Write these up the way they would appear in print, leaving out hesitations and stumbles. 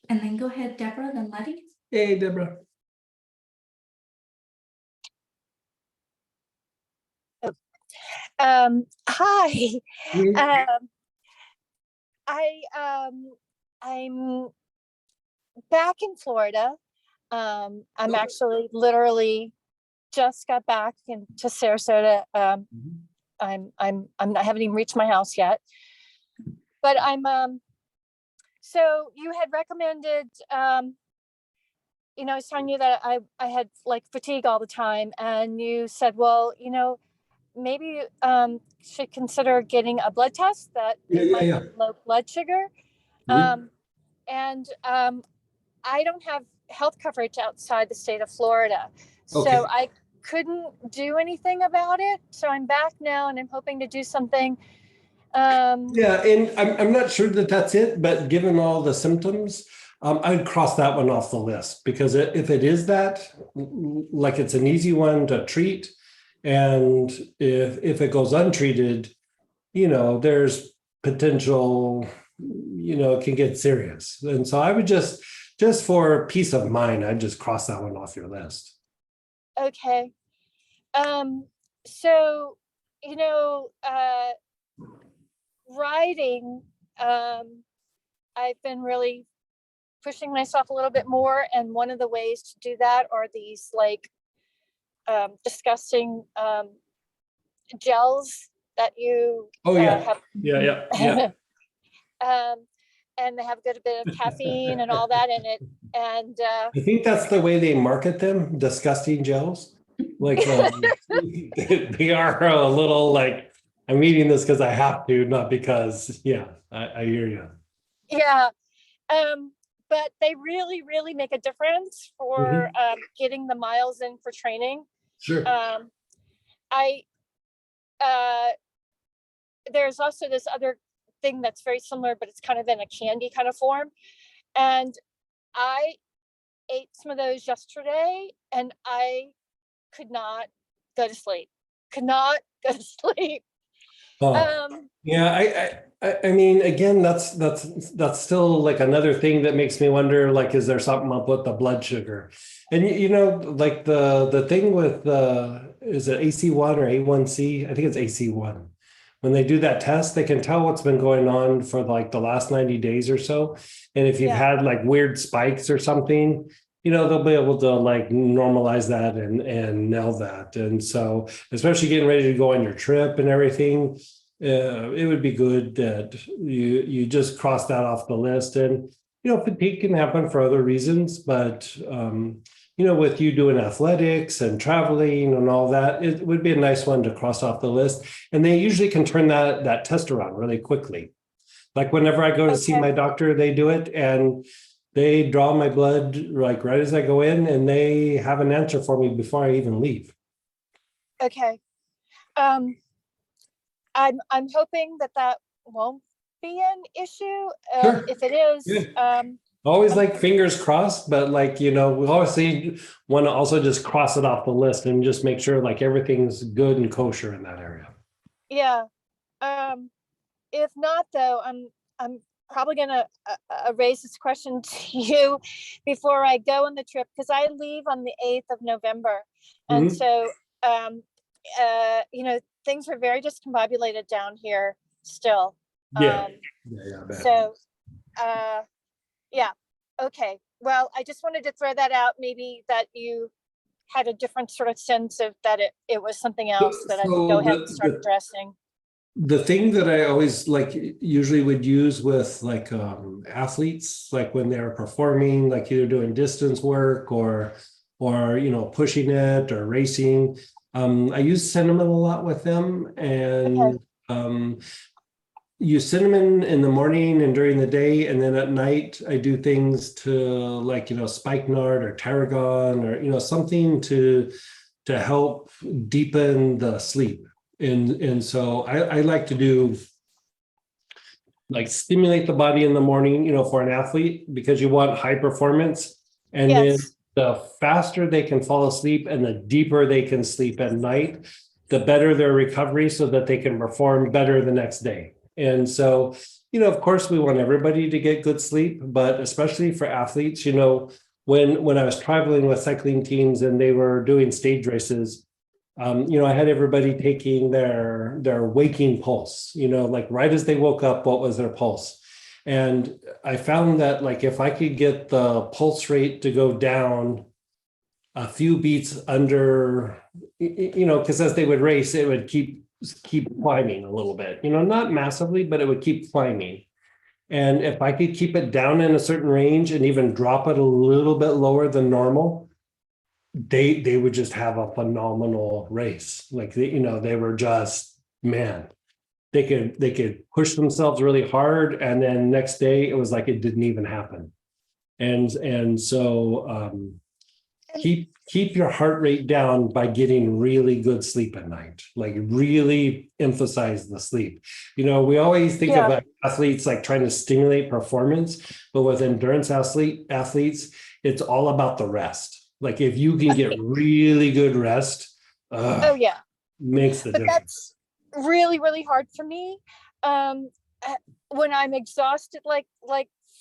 And then go ahead, Deborah, then Letty. Hey, Deborah. Hi. Yeah. I'm back in Florida. I'm actually literally just got back into Sarasota. I haven't even reached my house yet, but so you had recommended, I was telling you that I had like fatigue all the time, and you said, well, maybe should consider getting a blood test that it might be low blood sugar. I don't have health coverage outside the state of Florida, so I couldn't do anything about it. So I'm back now, and I'm hoping to do something. Yeah, and I'm not sure that that's it, but given all the symptoms, I would cross that one off the list, because if it is that, like, it's an easy one to treat, and if it goes untreated, there's potential, it can get serious. And so I would just for peace of mind, I'd just cross that one off your list. Okay. So, writing, I've been really pushing myself a little bit more. And one of the ways to do that are these like disgusting gels that you have. Yeah. And they have a good bit of caffeine and all that in it. And I think that's the way they market them, disgusting gels. Like they are a little like, I'm eating this because I have to, not because, I hear you. Yeah. But they really, really make a difference for getting the miles in for training. Sure. There's also this other thing that's very similar, but it's kind of in a candy kind of form. And I ate some of those yesterday, and I could not go to sleep. I mean, again, that's still like another thing that makes me wonder, like, is there something up with the blood sugar? And like the thing with is it AC1 or A1C? I think it's AC1. When they do that test, they can tell what's been going on for like the last 90 days or so. And if you've had like weird spikes or something, they'll be able to like normalize that and nail that. And so, especially getting ready to go on your trip and everything, it would be good that you just cross that off the list. And fatigue can happen for other reasons, but with you doing athletics and traveling and all that, it would be a nice one to cross off the list. And they usually can turn that test around really quickly. Like whenever I go to see my doctor, they do it, and they draw my blood like right as I go in, and they have an answer for me before I even leave. Okay. I'm hoping that won't be an issue. Sure. If it is, always like fingers crossed, but like, we obviously want to also just cross it off the list and just make sure like everything's good and kosher in that area. Yeah. If not, though, I'm probably gonna raise this question to you before I go on the trip, because I leave on the 8th of November, and so things are very discombobulated down here still. Okay. Well, I just wanted to throw that out, maybe that you had a different sort of sense of that it was something else that I could go ahead and start addressing. The thing that I always usually would use with like athletes, like when they're performing, like either doing distance work or pushing it or racing, I use cinnamon a lot with them, and use cinnamon in the morning and during the day, and then at night I do things to like spikenard or tarragon or something to help deepen the sleep. And so I like to do like stimulate the body in the morning, for an athlete, because you want high performance, and then the faster they can fall asleep and the deeper they can sleep at night, the better their recovery, so that they can perform better the next day. And so of course, we want everybody to get good sleep, but especially for athletes, when I was traveling with cycling teams and they were doing stage races, I had everybody taking their waking pulse, like right as they woke up, what was their pulse? And I found that like if I could get the pulse rate to go down a few beats under, because as they would race, it would keep climbing a little bit, not massively, but it would keep climbing. And if I could keep it down in a certain range and even drop it a little bit lower than normal, they would just have a phenomenal race. Like they were just, man, they could push themselves really hard, and then next day it was like it didn't even happen. And so keep your heart rate down by getting really good sleep at night. Like really emphasize the sleep. We always think of athletes like trying to stimulate performance, but with endurance athletes, it's all about the rest. Like if you can get really good rest, makes the difference. That's really, really hard for me. When I'm exhausted, like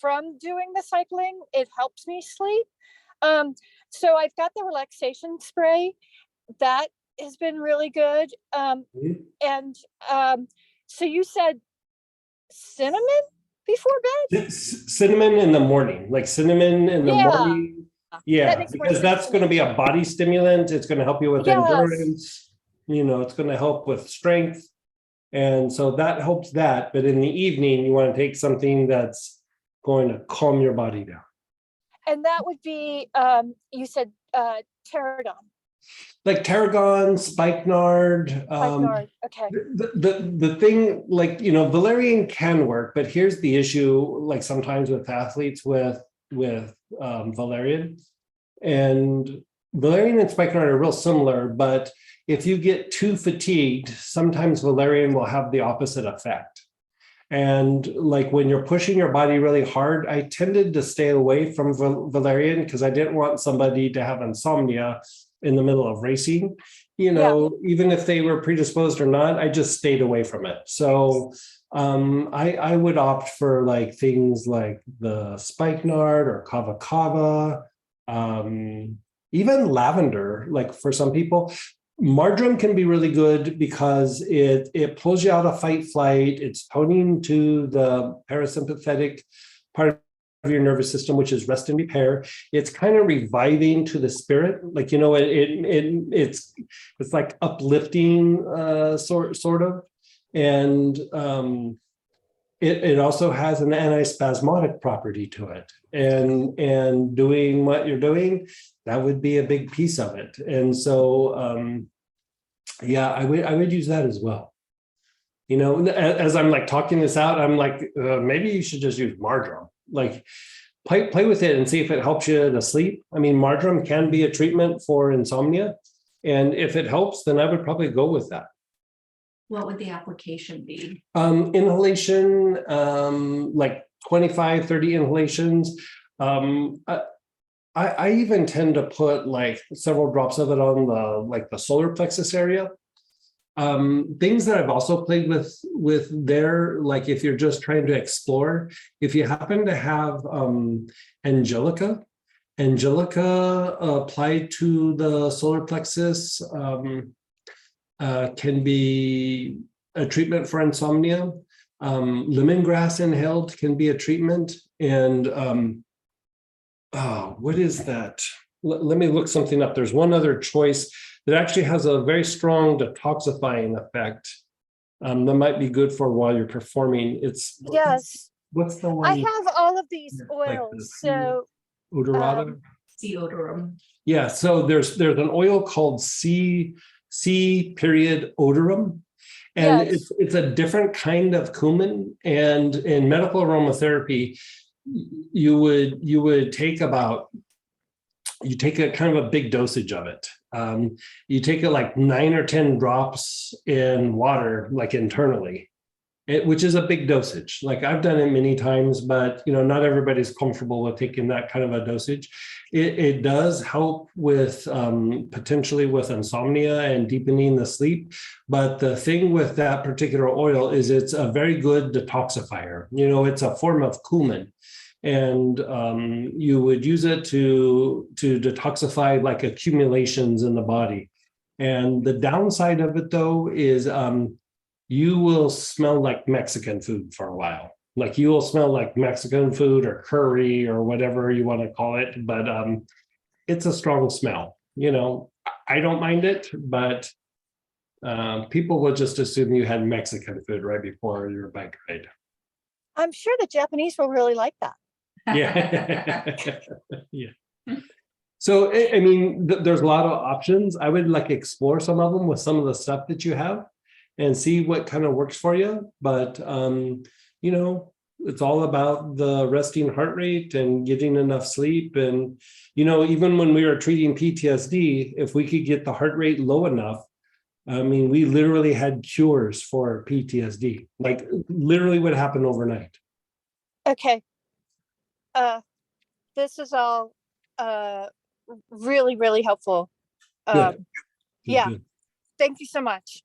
from doing the cycling, it helps me sleep. So I've got the relaxation spray that has been really good. And so you said cinnamon before bed? Cinnamon in the morning, like cinnamon in the morning. Yeah, because that's going to be a body stimulant. It's going to help you with endurance. It's going to help with strength. And so that helps that. But in the evening, you want to take something that's going to calm your body down. And that would be, you said Tarragon. Like Tarragon, spikenard. Okay. The thing, like, valerian can work, but here's the issue, like sometimes with athletes with valerian. And valerian and spikenard are real similar, but if you get too fatigued, sometimes valerian will have the opposite effect. And like when you're pushing your body really hard, I tended to stay away from valerian because I didn't want somebody to have insomnia in the middle of racing. Even if they were predisposed or not, I just stayed away from it. So I would opt for like things like the spikenard or kava kava, even lavender, like for some people. Marjoram can be really good because it pulls you out of fight flight. It's toning to the parasympathetic part of your nervous system, which is rest and repair. It's kind of reviving to the spirit, like it's like uplifting, sort of, and it also has an antispasmodic property to it, and doing what you're doing, that would be a big piece of it. And so I would use that as well. As I'm like talking this out, I'm like, maybe you should just use marjoram. Like play with it and see if it helps you to sleep. I mean, marjoram can be a treatment for insomnia, and if it helps, then I would probably go with that. What would the application be? Inhalation, like 25, 30 inhalations. I even tend to put like several drops of it on the solar plexus area. Things that I've also played with there, like if you're just trying to explore, if you happen to have angelica applied to the solar plexus, can be a treatment for insomnia. Lemongrass inhaled can be a treatment. And what is that? Let me look something up. There's one other choice that actually has a very strong detoxifying effect. That might be good for while you're performing. What's the one? I have all of these oils. So odorata. C. odorum. Yeah. So there's an oil called C. odorum. And it's a different kind of cumin. And in medical aromatherapy, you would take a kind of a big dosage of it. You take it like 9 or 10 drops in water, like internally, which is a big dosage. Like I've done it many times, but not everybody's comfortable with taking that kind of a dosage. It does help with potentially with insomnia and deepening the sleep. But the thing with that particular oil is it's a very good detoxifier. You know, it's a form of cumin. And you would use it to detoxify like accumulations in the body. And the downside of it, though, is you will smell like Mexican food for a while. Like you will smell like Mexican food or curry or whatever you want to call it. But it's a strong smell. You know, I don't mind it, but people will just assume you had Mexican food right before your bike ride. I'm sure the Japanese will really like that. Yeah. Yeah. So, I mean, there's a lot of options. I would like explore some of them with some of the stuff that you have and see what kind of works for you. But, you know, it's all about the resting heart rate and getting enough sleep. And, you know, even when we were treating PTSD, if we could get the heart rate low enough, I mean, we literally had cures for PTSD, like literally what happened overnight. Okay. This is all really, really helpful. Good. Yeah. Good. Thank you so much.